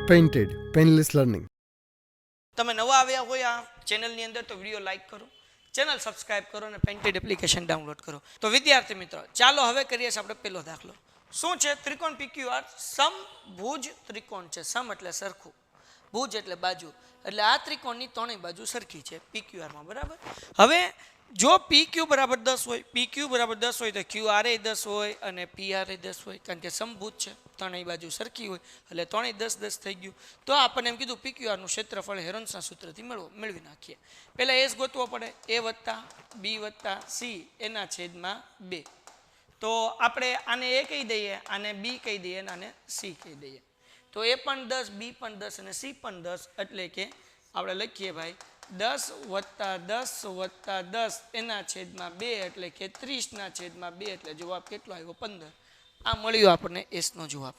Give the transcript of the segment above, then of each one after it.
Painted painless learning. તમે નવા આવ્યા હોય આ ચેનલની અંદર તો વિડીયો લાઈક કરો, ચેનલ સબસ્ક્રાઇબ કરો અને પેઇન્ટેડ એપ્લિકેશન ડાઉનલોડ કરો. તો વિદ્યાર્થી મિત્રો, ચાલો હવે કરીએ છીએ આપણે પહેલો દાખલો. શું છે? ત્રિકોણ PQR સમભુજ ત્રિકોણ છે. સમ એટલે સરખું, ભુજ એટલે બાજુ, એટલે આ ત્રિકોણની ત્રણેય બાજુ સરખી છે PQR માં, બરાબર. હવે જો PQ બરાબર 10 હોય, PQ બરાબર 10 હોય તો QR એ 10 હોય અને PR એ 10 હોય, કારણ કે સમભુજ છે, ત્રણેય બાજુ સરખી હોય એટલે ત્રણેય 10 10 થઈ ગયું. તો આપણને એમ કીધું PQR નું ક્ષેત્રફળ હેરોન્સના સૂત્રથી મેળવી નાખીએ. પહેલા S ગોતવો પડે, A વત્તા B વત્તા C એના છેદમાં 2. તો આપણે આને A કહી દઈએ, આને B કહી દઈએ અને આને C કહી દઈએ. તો A પણ 10, B પણ 10 અને C પણ 10, એટલે કે આપણે લખીએ ભાઈ 10 વત્તા 10 વત્તા 10 એના છેદમાં 2, એટલે કે 30 ના છેદમાં 2, એટલે જવાબ કેટલો આવ્યો? 15. આ મળ્યો આપણને S નો જવાબ.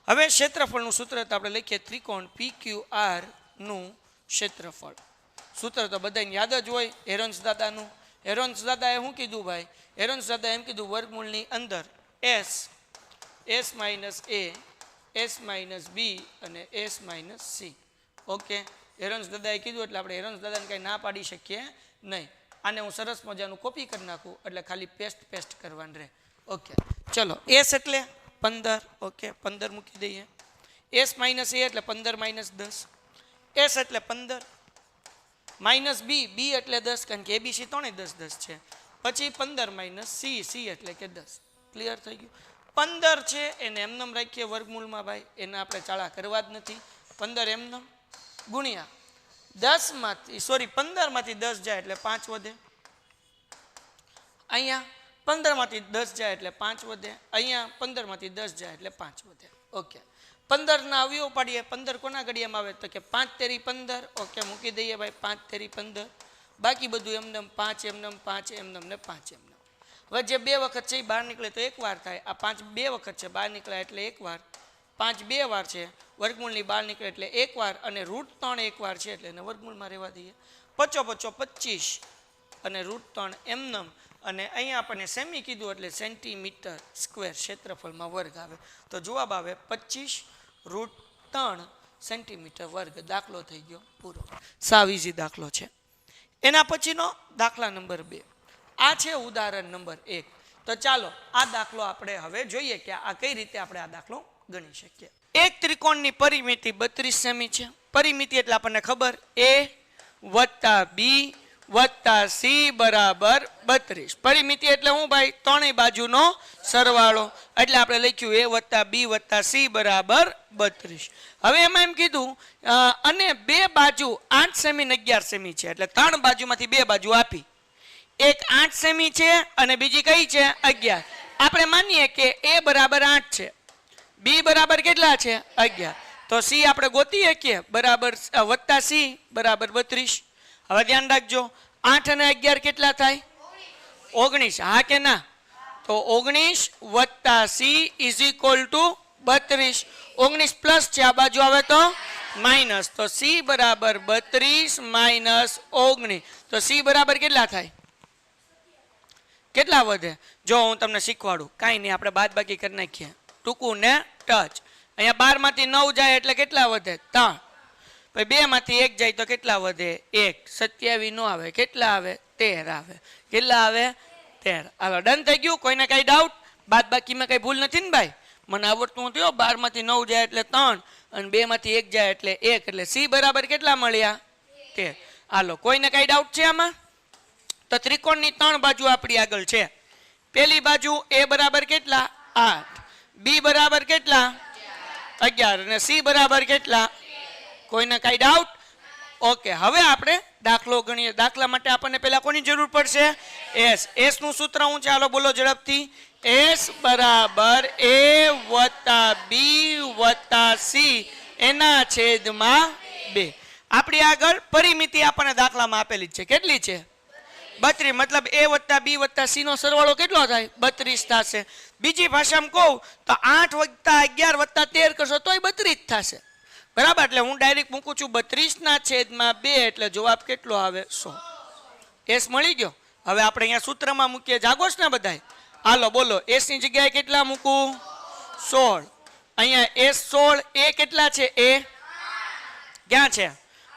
હવે ક્ષેત્રફળનું સૂત્ર તો આપણે લખીએ ત્રિકોણ PQR નું ક્ષેત્રફળ. સૂત્ર તો બધાને યાદ જ હોય, હેરોન્સ દાદાનું. હેરોન્સ દાદાએ શું કીધું ભાઈ? હેરોન્સ દાદાએ એમ કીધું વર્ગમૂળની અંદર S minus A, S minus B અને S માઇનસ C. ઓકે, હેરોન્સ દાદાએ કીધું એટલે આપણે હેરોન્સ દાદાને કંઈ ના પાડી શકીએ નહીં. આને હું સરસ મજાનું કોપી કરી નાખું એટલે ખાલી પેસ્ટ કરવાનું રહે. ઓકે, ચલો. S એટલે 15. ઓકે, 15 મૂકી દઈએ. S માઇનસ A એટલે 15 માઇનસ 10. S એટલે 15 માઇનસ B, B એટલે 10, કારણ કે ABC ત્રણેય 10 10 છે. પછી 15 માઇનસ C, C એટલે કે 10. ક્લિયર થઈ ગયું? 15 છે એને એમનેમ રાખીએ વર્ગમૂળમાં ભાઈ, એને આપણે ચાળા કરવા જ નથી. 15 એમનેમ ગુણ્યા 10 માંથી 15 માંથી 10 જાય એટલે 5 વધે. અહીંયા 15 માંથી 10 જાય એટલે 5 વધે. અહીંયા 15 માંથી 10 જાય એટલે 5 વધે. ઓકે, 15 ના અવયવ પાડીએ. 15 કોના ઘડિયામાં આવે? તો કે 5 તેરી 15. ઓકે, મૂકી દઈએ ભાઈ 5 તેરી 15. બાકી બધું એમનેમ 5 એમનેમ 5 એમનેમ ને 5 એમનેમ. હવે જે 2 વખત છે એ બહાર નીકળે તો એક વાર થાય. આ 5 2 વખત છે, બહાર નીકળ્યા એટલે એક વાર. 5 2 વાર છે, વર્ગમૂળની બહાર નીકળે એટલે એક વાર, અને √3 એક વાર છે એટલે એને વર્ગમૂળમાં રહેવા દઈએ. 5 5 25 અને √3 એમનેમ. અને અહીંયા આપણને સેમી કીધું એટલે સેન્ટીમીટર સ્ક્વેર ક્ષેત્રફળમાં વર્ગ આવે. તો જવાબ આવે 25√3 સેન્ટીમીટર વર્ગ. દાખલો થઈ ગયો પૂરો. સાવ ઈઝી દાખલો છે. એના પછીનો દાખલા નંબર 2. આ છે ઉદાહરણ નંબર 1. તો ચાલો આ દાખલો આપણે હવે જોઈએ કે આ કઈ રીતે આપણે આ દાખલો ગણી શકીએ. એક ત્રિકોણની પરિમિતિ 32 સેમી છે. પરિમિતિ એટલે આપણને ખબર A વત્તા B વત્તા C બરાબર 32. પરિમિતિ એટલે હું ભાઈ? ત્રણેય બાજુનો સરવાળો. એટલે આપણે લખ્યું A વત્તા B વત્તા C બરાબર 32. હવે એમાં એમ કીધું અને બે બાજુ 8 સેમી ને 11 સેમી છે, એટલે ત્રણ બાજુમાંથી બે બાજુ આપી. એક 8 સેમી છે અને બીજી કઈ છે? 11. આપણે માનીએ કે A બરાબર 8 છે, B બરાબર કેટલા છે? 11. તો C આપણે ગોતી શકીએ બરાબર વત્તા C બરાબર 32. હવે ધ્યાન રાખજો, 8 અને 11 કેટલા થાય? 19. હા કે ના? તો 19 વત્તા C is equal to 32. 19 plus છે, આ બાજુ આવે તો માઇનસ. તો C બરાબર 32 માઇનસ 19. તો C બરાબર કેટલા થાય? કેટલા વધે? જો હું તમને શીખવાડું, કાંઈ નહીં, આપણે બાદ બાકી કરી નાખીએ. ટૂંકું ને ટચ. અહીંયા 12 માંથી 9 જાય એટલે કેટલા વધે? 3. પછી 2 માંથી 1 જાય તો કેટલા વધે? 1. 27 નો આવે, કેટલા આવે? 13 આવે. કેટલા આવે? 13. હાલો, ડન થઈ ગયું. કોઈને કઈ ડાઉટ? બાદ બાકીમાં કઈ ભૂલ નથી ને ભાઈ? મને આવડતું નથી. 12 માંથી 9 જાય એટલે 3 અને 2 માંથી 1 જાય એટલે 1, એટલે C બરાબર કેટલા મળ્યા? 13. હાલો, કોઈને કઈ ડાઉટ છે આમાં? તો ત્રિકોણની 3 બાજુ આપણી આગળ છે. પેલી બાજુ A બરાબર કેટલા? 8, B બરાબર કેટલા? 11 અને C બરાબર કેટલા? કોઈને કઈ ડાઉટ? ઓકે, હવે આપણે દાખલો ગણીએ. દાખલા માટે આપણને પહેલા કોની જરૂર પડશે? S નું સૂત્ર શું છે? હાલો બોલો ઝડપથી. S બરાબર A વત્તા B વત્તા C એના છેદમાં 2. આપણી આગળ પરિમિતિ આપણને દાખલામાં આપેલી છે. કેટલી છે? 32. મતલબ A વત્તા B વત્તા C નો સરવાળો કેટલો થાય? 32 થશે. બીજી ભાષામાં કહું તો 8 વત્તા 11 વત્તા 13 કરશો તોય 32 થશે. બરાબર, એટલે હું ડાયરેક્ટ મૂકું છું 32 ના છેદમાં 2, એટલે જવાબ કેટલો આવે? 100. S મળી ગયો. હવે આપણે અહીંયા સૂત્રમાં મૂકીએ. જાગોશ ને બધાય? હાલો બોલો, S ની જગ્યાએ કેટલા મૂકું? 16. અહીંયા S 16. A કેટલા છે? A ક્યાં છે?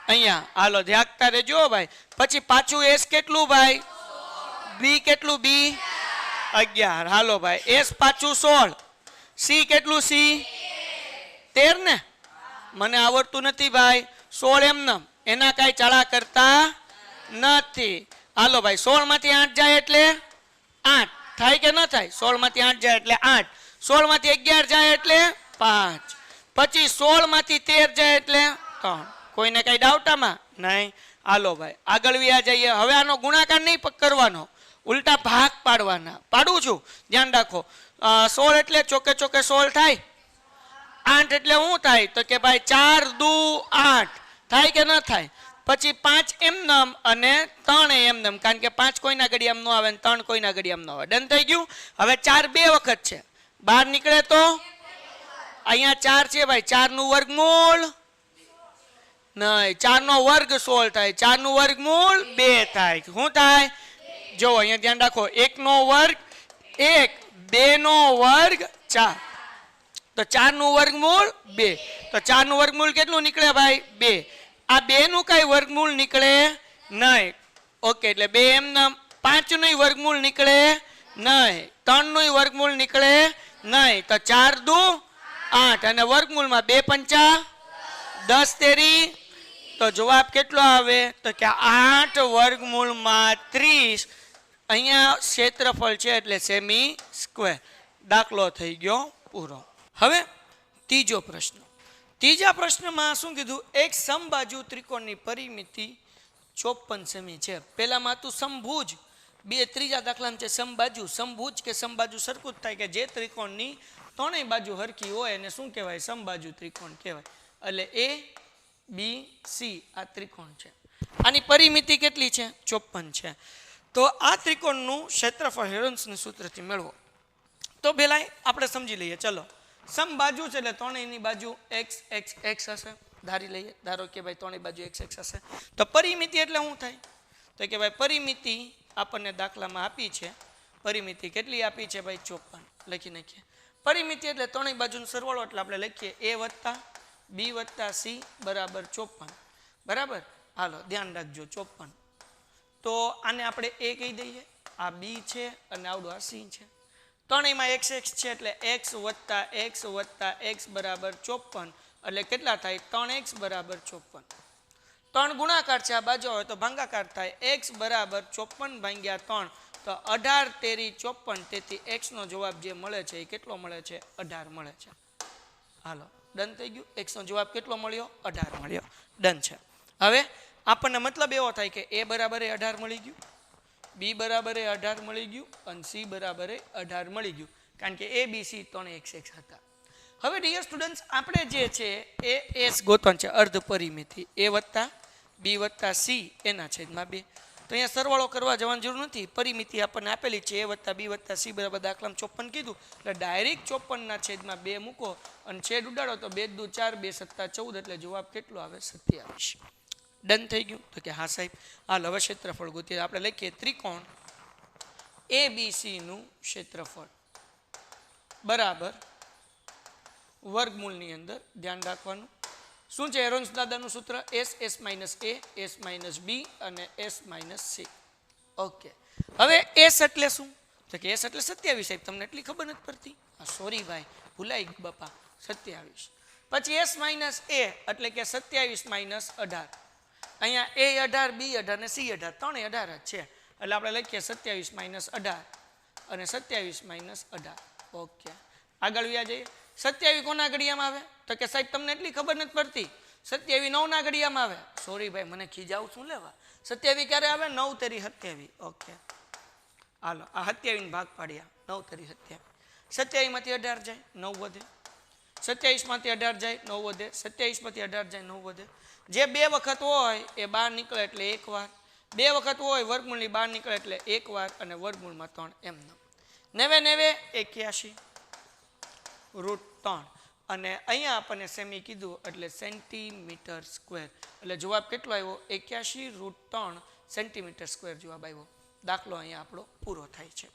અહીંયા. હાલો ધ્યાગતા રહેજો ભાઈ. પછી પાછું એસ કેટલું ભાઈ? બી કેટલું? બી 11. હાલો ભાઈ એસ પાછું 16. સી કેટલું? સી 13 ને? મને આવડતું નથી ભાઈ. 16 એમને એના કાંઈ ચાળા કરતા નથી. હાલો ભાઈ 16 માંથી 8 જાય એટલે 8 થાય કે ન થાય? 16 માંથી 8 જાય એટલે 8. 16 માંથી 11 જાય એટલે 5. પછી 16 માંથી 13 જાય એટલે 3. કોઈને કઈ ડાઉટ આમાં? નહીં. હાલો ભાઈ આગળ વ્યા જઈએ. હવે આનો ગુણાકાર નહીં કરવાનો, ઉલટા ભાગ પાડવાના. પાડું છું, ધ્યાન રાખો. 16 એટલે ચોકે ચોકે 16 થાય. 8 એટલે શું થાય? તો કે ભાઈ 4 દુ 8 થાય કે ન થાય? પછી 5 એમનેમ અને 3 એમનેમ, કારણ કે 5 કોઈના ઘડિયામાં ન આવે ને 3 કોઈના ઘડિયામાં ન આવે. ડન થઈ ગયું. હવે 4 બે વખત છે, બહાર નીકળે તો અહીંયા 4 છે ભાઈ. 4 નું વર્ગમૂળ નહીં, 4 નો વર્ગ 16 થાય. 4 નું વર્ગમૂળ 2 થાય. શું થાય? જો અહીંયા ધ્યાન રાખો. 1 નો વર્ગ 1, 2 નો વર્ગ 4. તો 4 નું વર્ગમૂળ 2. તો 4 નું વર્ગમૂળ કેટલું નીકળે ભાઈ? 2. આ 2 નું કઈ વર્ગમૂળ નીકળે નહીં. ઓકે, એટલે 2 એમને. 5 નું વર્ગમૂળ નીકળે નહીં. 3 નું વર્ગમૂળ નીકળે નહીં. તો 4 દુ 8 અને વર્ગમૂળમાં 2 પંચા 10 તેરી. તો જવાબ કેટલો આવે? તો કે 8 વર્ગમૂળમાં 30. અહીંયા ક્ષેત્રફળ છે એટલે સેમી સ્ક્વેર. દાખલો થઈ ગયો પૂરો. હવે ત્રીજો પ્રશ્ન. ત્રીજા પ્રશ્નમાં શું કીધું? એક સમબાજુ ત્રિકોણની પરિમિતિ 54 સેમી છે. પહેલામાં હતું સમભુજ, ત્રીજા દાખલામાં છે સમબાજુ. સમભુજ કે સમબાજુ સરખું જ થાય કે જે ત્રિકોણની ત્રણેય બાજુ હરખી હોય એને શું કહેવાય? સમબાજુ ત્રિકોણ કહેવાય. એટલે એ બી સી આ ત્રિકોણ છે. આની પરિમિતિ કેટલી છે? 54 છે. તો આ ત્રિકોણનું ક્ષેત્રફળ હેરોન્સના સૂત્રથી મેળવો. તો પહેલા આપણે સમજી લઈએ. ચલો, સમબાજુ છે એટલે ત્રણેયની બાજુ એક્સ એક્સ એક્સ હશે. ધારી લઈએ, ધારો કે ભાઈ ત્રણેય બાજુ એક્સ એક્સ હશે. તો પરિમિતિ એટલે શું થાય? તો કે ભાઈ પરિમિતિ આપણને દાખલામાં આપી છે. પરિમિતિ કેટલી આપી છે ભાઈ? 54. લખી નાખીએ. પરિમિતિ એટલે ત્રણેય બાજુનો સરવાળો, એટલે આપણે લખીએ એ વત્તા બી વત્તા સી બરાબર 54. બરાબર. હાલો ધ્યાન રાખજો 54. તો આને આપણે એ કહી દઈએ. આ બી છે અને આવડું આ સી છે. ત્રણેયમાં એક્સ એક્સ છે એટલે એક્સ વત્તા એક્સ બરાબર 54. એટલે કેટલા થાય? 3x બરાબર 54. 3 ગુણાકાર છે, આ બાજુ હોય તો ભાંગાકાર થાય. x બરાબર 54 ભાગ્યા 3 તો 18 તેરી 54. તેથી x નો જવાબ જે મળે છે એ કેટલો મળે છે? 18 મળે છે. હાલો ડન થઈ ગયું. x નો જવાબ કેટલો મળ્યો? 18 મળ્યો. ડન છે. હવે આપણને મતલબ એવો થાય કે a બરાબર 18 મળી ગયું, બી બરાબર 18 મળી ગયું અને સી બરાબર 18 મળી ગયું, કારણ કે a b c ત્રણે એક્સ એક્સ હતા. હવે ડિયર સ્ટુડન્ટ્સ આપણે જે છે એ એસ ગોતવાનું છે. અર્ધ પરિમિતિ a વત્તા બી વત્તા સી એના છેદમાં 2. તો અહીંયા સરવાળો કરવા જવાની જરૂર નથી. પરિમિતિ આપણને આપેલી છે a વત્તા બી વત્તા સી બરાબર દાખલામાં 54 કીધું એટલે ડાયરેક્ટ 54 ના છેદમાં 2 મૂકો અને છેદ ઉડાડો તો 2 દુ 4 2 સત્તા 14. એટલે જવાબ કેટલો આવે? 27. ડન થઈ ગયું? તો કે હા સાહેબ. હાલ હવે ક્ષેત્રફળ ગોતીએ. આપણે લખીએ ત્રિકોણ ABC નું ક્ષેત્રફળ બરાબર વર્ગમૂળની અંદર. ધ્યાન રાખવાનું શું છે? હેરોન્સ દાદાનું સૂત્ર એસ માઇનસ એ, એસ માઇનસ બી અને એસ માઇનસ સી. ઓકે. હવે એસ એટલે શું? તો કે એસ એટલે 27. સાહેબ તમને એટલી ખબર નથી પડતી? સોરી ભાઈ, ભૂલાઈ ગયું બાપા. 27. પછી એસ માઇનસ એ એટલે કે 27 માઇનસ 18. અહીંયા એ 18, બી 18 ને સી 18 ત્રણે 18 જ છે. એટલે આપણે લખીએ 27 માઇનસ 18 અને 27 માઇનસ 18. ઓકે, આગળ વ્યા જઈએ. 27 કોના ઘડિયામાં આવે? તો કે સાહેબ તમને એટલી ખબર નથી પડતી. 27 9 ના ઘડિયામાં આવે. સોરી ભાઈ, મને ખીજાવ શું લેવા? 27 ક્યારે આવે? 9 તેરી 27. ઓકે, હાલો આ 27 ભાગ પાડ્યા. 9 તેરી 27. 27 માંથી 18 જાય 9 વધે. 27 માંથી 18 જાય 9 વધે. 27 માંથી 18 જાય 9 વધે. જે બે વખત હોય એ બહાર નીકળે એટલે એક વાર. બે વખત હોય વર્ગમૂળની બહાર નીકળે એટલે એક વાર અને વર્ગમૂળમાં 3 એમ. 9 81 રૂટ 3 અને અહીંયા આપણને સેમી કીધું એટલે સેન્ટીમીટર સ્ક્વેર. એટલે જવાબ કેટલો આવ્યો? 81 રૂટ 3 સેન્ટીમીટર સ્ક્વેર જવાબ આવ્યો. દાખલો અહીંયા આપણો પૂરો થાય છે.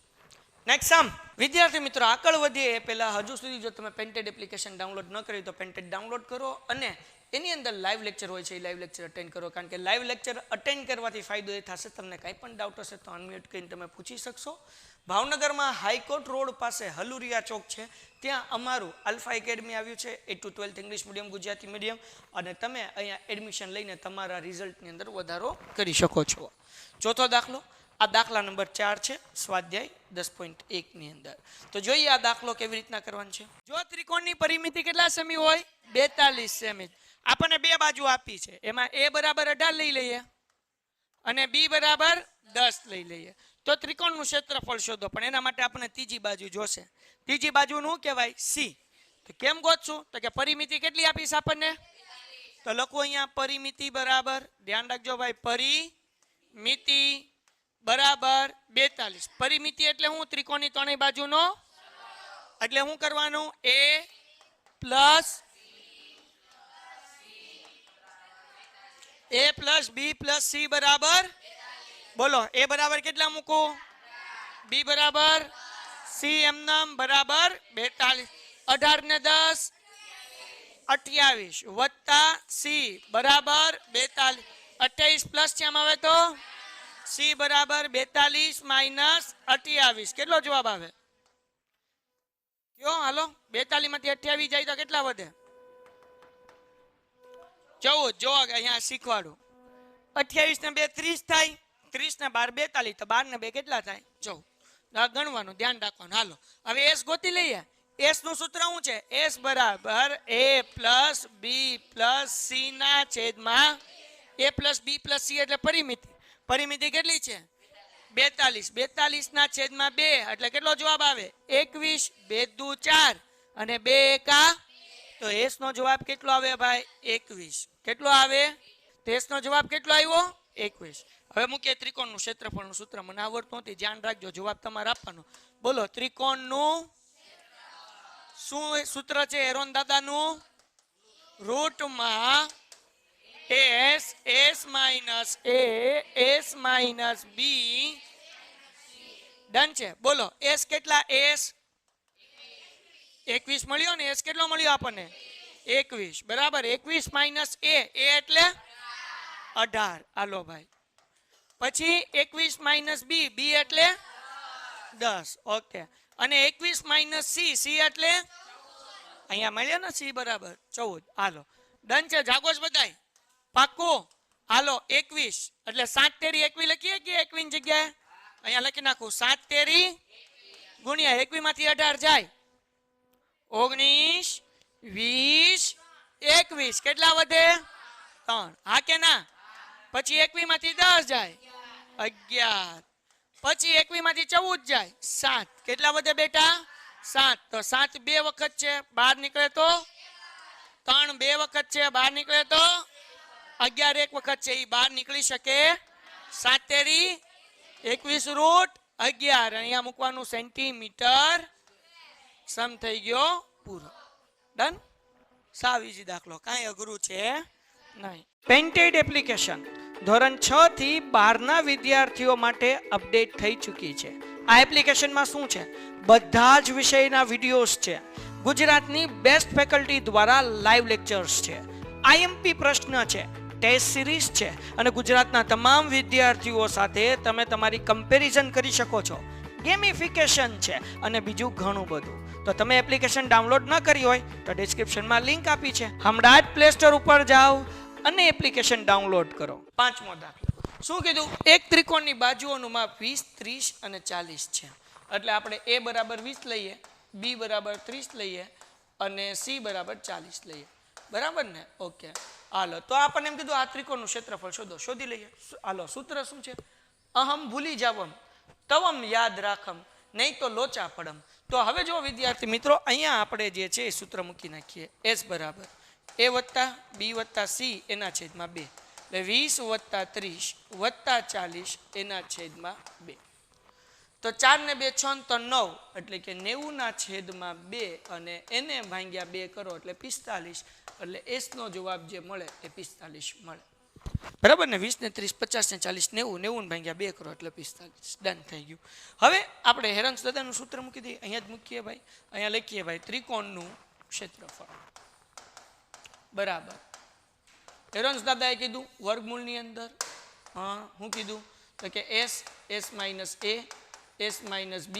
નેક્સ્ટ સમ. વિદ્યાર્થી મિત્રો આગળ વધીએ એ પહેલા હજુ સુધી જો તમે પેન્ટેડ એપ્લિકેશન ડાઉનલોડ ન કરી તો પેન્ટેડ ડાઉનલોડ કરો અને એની અંદર લાઈવ લેક્ચર હોય છે એ લાઈવ લેક્ચર અટેન્ડ કરો, કારણ કે લાઈવ લેક્ચર અટેન્ડ કરવાથી ફાયદો એ થશે તમને કાંઈ પણ ડાઉટ હશે તો અનમ્યુટ કરીને તમે પૂછી શકશો. ભાવનગરમાં હાઈકોર્ટ રોડ પાસે હલુરિયા ચોક છે, ત્યાં અમારું આલ્ફા એકેડમી આવ્યું છે, 8 to 12 English medium Gujarati medium, અને તમે અહીંયા એડમિશન લઈને તમારા રિઝલ્ટની અંદર વધારો કરી શકો છો. ચોથો દાખલો, આ દાખલા નંબર 4 છે સ્વાધ્યાય 10.1 ની અંદર. તો જોઈએ આ દાખલો કેવી રીતના કરવાનો છે. જો ત્રિકોણની પરિમિતિ કેટલા સેમી હોય? 42 સેમી. આપણને બે બાજુ આપી છે, એમાં a બરાબર 18 લઈ લઈએ અને b બરાબર 10 લઈ લઈએ. તો ત્રિકોણનું ક્ષેત્રફળ શોધો, પણ એના માટે આપણને ત્રીજી બાજુ જોશે. ત્રીજી બાજુનું શું કહેવાય? c. તો કેમ ગોતશું? તો કે પરિમિતિ કેટલી આપીશ આપણને? તો લખો અહીંયા પરિમિતિ બરાબર, ધ્યાન રાખજો ભાઈ, પરિમિતિ બરાબર 42. પરિમિતિ એટલે હું? ત્રિકોણની ત્રણેય બાજુનો, એટલે શું કરવાનું? a plus b plus c બરાબર, બોલો, a બરાબર કેટલા મૂકું? b બરાબર c એમ નામ બરાબર 42. 18 ને 10 28 વત્તા c બરાબર 42. 28 પ્લસ છે આમાં આવે તો c બરાબર 42 માઇનસ 28. કેટલો જવાબ આવે? કયો? હાલો, 42 માંથી 28 જાય તો કેટલા વધે? 14. જો અહીંયા શીખવાડું, 28 ને 2 30 થાય, 30 ને 12 42, તો 12 ને 2 કેટલા થાય? 14. ગણવાનું, ધ્યાન રાખવાનું. હાલો હવે s ગોતી લઈએ. s નું સૂત્ર શું છે? s બરાબર a plus b plus c ના છેદમાં a plus b plus c એટલે પરિમિતિ. પરિમિતિ કેટલી છે? 42. 42 ના છેદમાં 2 એટલે કેટલો જવાબ આવે? 21. 2 દુ 4 અને 2 એકા, તો s નો જવાબ કેટલો આવે ભાઈ? 21. કેટલો આવે? તો s નો જવાબ કેટલો આવ્યો? 21. હવે મૂકીએ ત્રિકોણનું ક્ષેત્રફળનું સૂત્ર. મને આવડતું નથી, ધ્યાન રાખજો, જવાબ તમારે આપવાનો. બોલો, ત્રિકોણનું શું સૂત્ર છે હેરોન દાદાનું? રૂટમાં s minus a s minus b. Done છે. બોલો, s કેટલા? s 21 મળ્યો ને, s કેટલો મળ્યો આપણને? 21 બરાબર. 21 માઇનસ a એટલે 18. હાલો ભાઈ, પછી 21 માઇનસ b, b એટલે 10. ઓકે. અને 21 માઇનસ c, c એટલે અહીંયા મળ્યો ને c બરાબર 14. હાલો, ડન છે. જાગોશ બધાય? પાક્કું? હાલો, 21 એટલે 7 તેરી 21 લખીએ કે 21 ની જગ્યાએ? અહીંયા લખી નાખું, 7 તેરી ગુણ્યા 21 માંથી 18 જાય, 19 20 21. કેટલા વધે? 3. હા કે ના? પછી 21 માંથી 10 જાય, 11. પછી 21 માંથી 14 જાય, 7. કેટલા વધે બેટા? 7. તો 7 બે વખત છે, બહાર નીકળે તો 3 બે વખત છે, બહાર નીકળે તો 11 એક વખત છે, એ બહાર નીકળી શકે. 7 તેરી 21 રૂટ 11. અહીંયા મૂકવાનું સેન્ટીમીટર. સમ થઈ ગયો પૂરો. ડન. સાવ ઈઝી દાખલો, કાંઈ અઘરું છે નહીં. પેન્ટેડ એપ્લિકેશન ધોરણ 6 થી 12 ના વિદ્યાર્થીઓ માટે અપડેટ થઈ ચૂકી છે. આ એપ્લિકેશનમાં શું છે? બધા જ વિષયના વિડીયોઝ છે. ગુજરાતની બેસ્ટ ફેકલ્ટી દ્વારા લાઈવ લેક્ચર્સ છે, આઈએમપી પ્રશ્ન છે, ટેસ્ટ સિરીઝ છે, અને ગુજરાતના તમામ વિદ્યાર્થીઓ સાથે તમે તમારી કમ્પેરિઝન કરી શકો છો. ગેમિફિકેશન છે અને બીજું ઘણું બધું. તો તમે એપ્લિકેશન ડાઉનલોડ ન કરી હોય તો ડિસ્ક્રિપ્શનમાં લિંક આપી છે, હમણાં જ પ્લે સ્ટોર ઉપર જાઓ અને એપ્લિકેશન ડાઉનલોડ કરો. પાંચમો દાખલો શું કીધું? એક ત્રિકોણની બાજુઓનું માપ 20 30 અને 40 છે. એટલે આપણે a બરાબર 20 લઈએ, b બરાબર 30 લઈએ અને c બરાબર 40 લઈએ. બરાબર ને? ઓકે. હાલો, તો આપણને એમ કીધું આ ત્રિકોણનું ક્ષેત્રફળ શોધો. શોધી લઈએ. હાલો, સૂત્ર શું છે? અહમ ભૂલી જાવમ તવમ યાદ રાખમ, નહીં તો લોચા પડમ. તો હવે જો વિદ્યાર્થી મિત્રો, અહીંયા આપણે જે છે એ સૂત્ર મૂકી નાખીએ. s બરાબર a વત્તા b વત્તા c એના છેદમાં 2, એટલે 20 વત્તા 30 વત્તા 40 એના છેદમાં 2. તો 4 ને 2 6 તો 9, એટલે કે 90 ના છેદમાં 2 અને એને ભાગ્યા 2 કરો એટલે 45. એટલે s નો જવાબ જે મળે એ 45 મળે. બરાબર ને 20 ને 30 50 ને 40 90 90 ને ભાગ્યા 2 કરો એટલે 45 ડન થઈ ગયું. હવે આપણે હેરન્સ દાદાનું સૂત્ર મૂકી દઈએ. અહીંયા જ મૂકીએ ભાઈ. અહીંયા લખીએ ભાઈ ત્રિકોણનું ક્ષેત્રફળ બરાબર હેરન્સ દાદાએ કીધું વર્ગમૂળની અંદર શું કીધું તો કે s minus a s minus b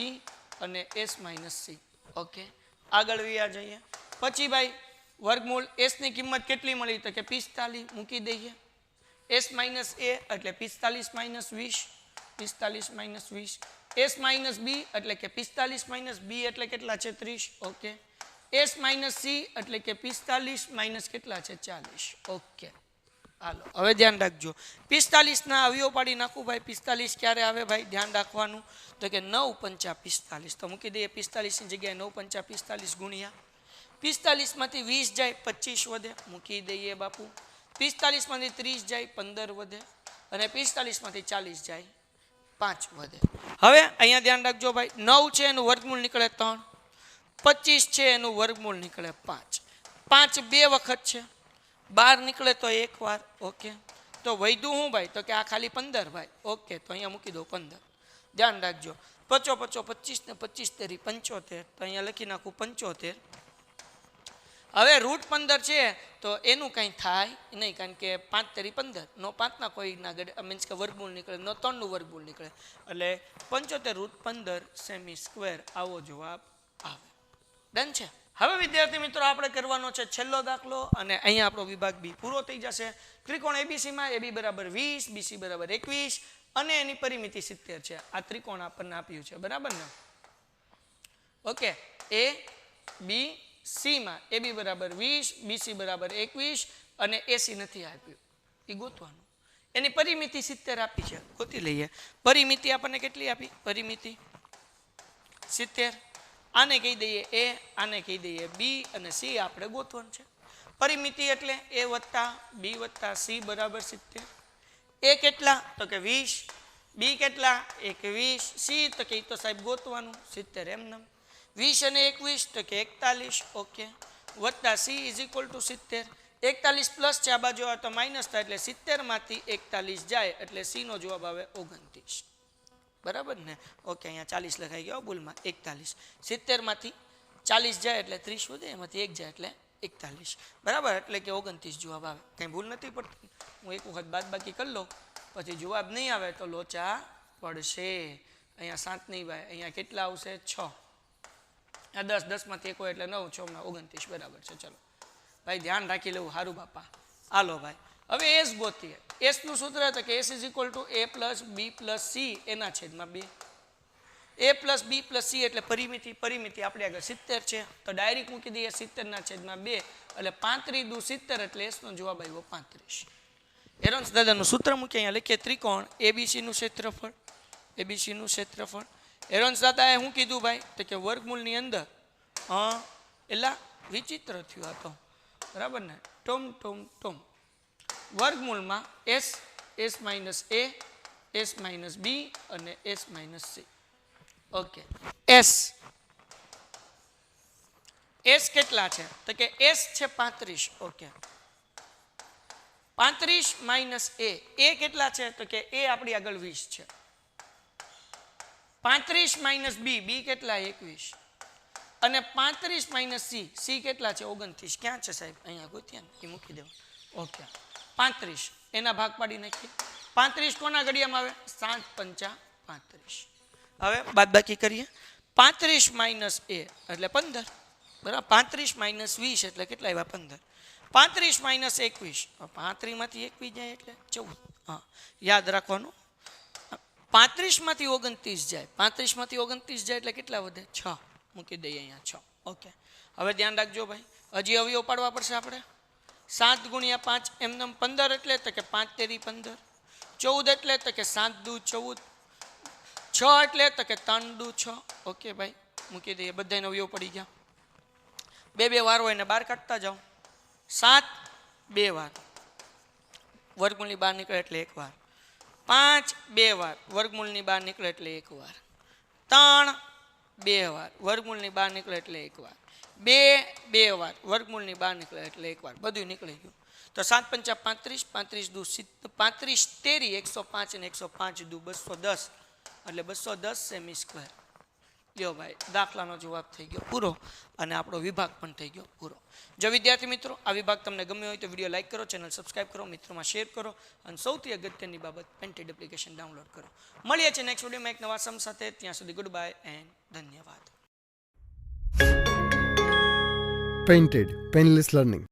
અને s માઇનસ c. ઓકે આગળ વ્યા જઈએ. પછી ભાઈ વર્ગમૂળ s ની કિંમત કેટલી મળી તો કે 45 મૂકી દઈએ. s માઇનસ a એટલે 45 minus 20 45 minus 20 s minus b એટલે કે 45 માઇનસ b એટલે કેટલા છે 30. ઓકે s માઇનસ c એટલે કે 45 માઇનસ કેટલા છે 40. ઓકે હાલો હવે ધ્યાન રાખજો 45 ના અવયવ પાડી નાખું ભાઈ. 45 ક્યારે આવે ભાઈ ધ્યાન રાખવાનું તો કે 9 પંચા 45 તો મૂકી દઈએ 45 ની જગ્યાએ 9 પંચા 45 ગુણ્યા 45 માંથી 20 જાય 25 વધે મૂકી દઈએ બાપુ. 45 માંથી 30 જાય 15 વધે અને 45 માંથી 40 જાય 5 વધે. હવે અહીંયા ધ્યાન રાખજો ભાઈ 9 છે એનું વર્ગમૂળ નીકળે 3 25 છે એનું વર્ગમૂળ નીકળે 5 5 બે વખત છે 12 નીકળે તો એક વાર. ઓકે તો વૈધું હું ભાઈ તો કે આ ખાલી 15 ભાઈ. ઓકે તો અહીંયા મૂકી દો 15. ધ્યાન રાખજો 5 25 ને 25 તેરી 75 તો અહીંયા લખી નાખું 75. હવે રૂટ 15 છે તો એનું કંઈ થાય નહીં કારણ કે 5 તેરી 15 નો 5 ના કોઈ ના ગડે મીન્સ કે વર્ગમૂળ નીકળે નો 3 નું વર્ગમૂળ નીકળે એટલે 75 રૂટ 15 સેમી સ્ક્વેર આવો જવાબ આવે. ડન છે. હવે વિદ્યાર્થી મિત્રો આપણે કરવાનો છે છેલ્લો દાખલો અને અહીંયા આપણો વિભાગ બી પૂરો થઈ જશે. ત્રિકોણ એબીસી માં AB બરાબર 20 BC બરાબર 21 અને એની પરિમિતિ 70 છે. આ ત્રિકોણ આપણને આપ્યું છે બરાબર ને. ઓકે A B C માં AB બરાબર 20 BC બરાબર 21 અને AC નથી આપ્યું એ ગોતવાનું. એની પરિમિતિ 70 આપી છે ગોતી લઈએ. પરિમિતિ આપણને કેટલી આપી પરિમિતિ 70. આને કહી દઈએ A આને કહી દઈએ B અને C આપણે ગોતવાનું છે. પરિમિતિ એટલે A વત્તા B વત્તા C બરાબર 70. A કેટલા તો કે 20 B કેટલા 21 C તો કે તો સાહેબ ગોતવાનું 70 એમને 20 અને 21 તો કે 41. ઓકે વત્તા C is equal to 70. 41 plus છે આ બાજુ આવે તો માઇનસ થાય એટલે 70 માંથી 41 જાય એટલે C નો જવાબ આવે 29. બરાબર ને. ઓકે અહીંયા 40 લખાઈ ગયો ભૂલમાં 41. 70 માંથી 40 જાય એટલે 30 વધે એમાંથી 1 જાય એટલે 41 બરાબર એટલે કે 29 જવાબ આવે. કંઈ ભૂલ નથી પડતી. હું એક વખત બાદ બાકી કરી લઉં પછી જવાબ નહીં આવે તો લોચા પડશે. અહીંયા 7 નહીં ભાઈ અહીંયા કેટલા આવશે 6 આ 10 10 માંથી 1 હોય એટલે 9 6 માં 29 બરાબર છે. ચલો ભાઈ ધ્યાન રાખી લેવું સારું બાપા. હાલો ભાઈ હવે S ગોતીએ. S નું સૂત્ર તો કે S is equal to A plus B plus C એના છેદમાં 2. A plus B plus C એટલે પરિમિતિ આપણે આગળ 70 છે તો ડાયરેક્ટ મૂકી દઈએ 70 ના છેદમાં 2 એટલે 35 દુ 70 એટલે S નો જવાબ આવ્યો 35. હેરન્સ દાદાનું સૂત્ર મૂકી અહીંયા લખીએ ત્રિકોણ ABC નું ક્ષેત્રફળ ABC નું ક્ષેત્રફળ. હેરન્સ દાદાએ શું કીધું ભાઈ તો કે વર્ગમૂળની અંદર એટલે વિચિત્ર થયું આ તો બરાબર ને ટોમ વર્ગમૂળમાં S minus A S minus B અને S minus C. Okay S કેટલા છે તો કે S છે 35. ઓકે 35 માઇનસ A કેટલા છે તો કે A આપણી આગળ 20 છે. 35 માઇનસ B કેટલા 21 અને 35 માઇનસ C કેટલા છે 29. ક્યાં છે સાહેબ અહીંયા ગોત્યા એ મૂકી દેવા. ઓકે 35 એના ભાગ પાડી નાખીએ. 35 કોના ઘડિયામાં આવે 7 પંચા 35. હવે બાદબાકી કરીએ. 35 માઇનસ A એટલે 15 બરાબર. 35 માઇનસ 20 એટલે કેટલા આવ્યા 15. 35 માઇનસ 21 35 માંથી 21 જાય એટલે 14. હા યાદ રાખવાનું 35 માંથી 29 જાય 35 માંથી 29 જાય એટલે કેટલા વધે 6 મૂકી દઈએ અહીંયા 6. ઓકે હવે ધ્યાન રાખજો ભાઈ હજી અવયવ પાડવા પડશે આપણે. 7 ગુણ્યા 5 એમનેમ 15 એટલે તો કે 5 તેરી 15. 14 એટલે તો કે 7 દુ 14. 6 એટલે તો કે 3 દુ 6. ઓકે ભાઈ મૂકી દઈએ બધાને અવયવ પડી ગયા. બે વાર હોય ને બહાર કાઢતા જાઓ. 7 2 વાર વર્ગમૂળની બહાર નીકળે એટલે 1 વાર. 5 2 વાર વર્ગમૂળની બહાર નીકળે એટલે 1 વાર. 3 2 વાર વર્ગમૂળની બહાર નીકળે એટલે 1 વાર. બે વાર વર્ગમૂળની બહાર નીકળે એટલે એક વાર બધું નીકળી ગયું. તો 7 પંચા 35, 35 દુ 35 તેરી 105 અને 105 દુ 210 એટલે 210 સેમી સ્ક્વેર. લ્યો ભાઈ, દાખલાનો જવાબ થઈ ગયો પૂરો અને આપણો વિભાગ પણ થઈ ગયો પૂરો. જો વિદ્યાર્થી મિત્રો આ વિભાગ તમને ગમ્યો હોય તો વિડીયો લાઈક કરો, ચેનલ સબસ્ક્રાઈબ કરો, મિત્રોમાં શેર કરો અને સૌથી અગત્યની બાબત પેન્ટેડ એપ્લિકેશન ડાઉનલોડ કરો. મળીએ છીએ નેક્સ્ટ વિડીયોમાં એક નવા સમ સાથે. ત્યાં સુધી ગુડ બાય એન્ડ ધન્યવાદ. Painted Painless Learning.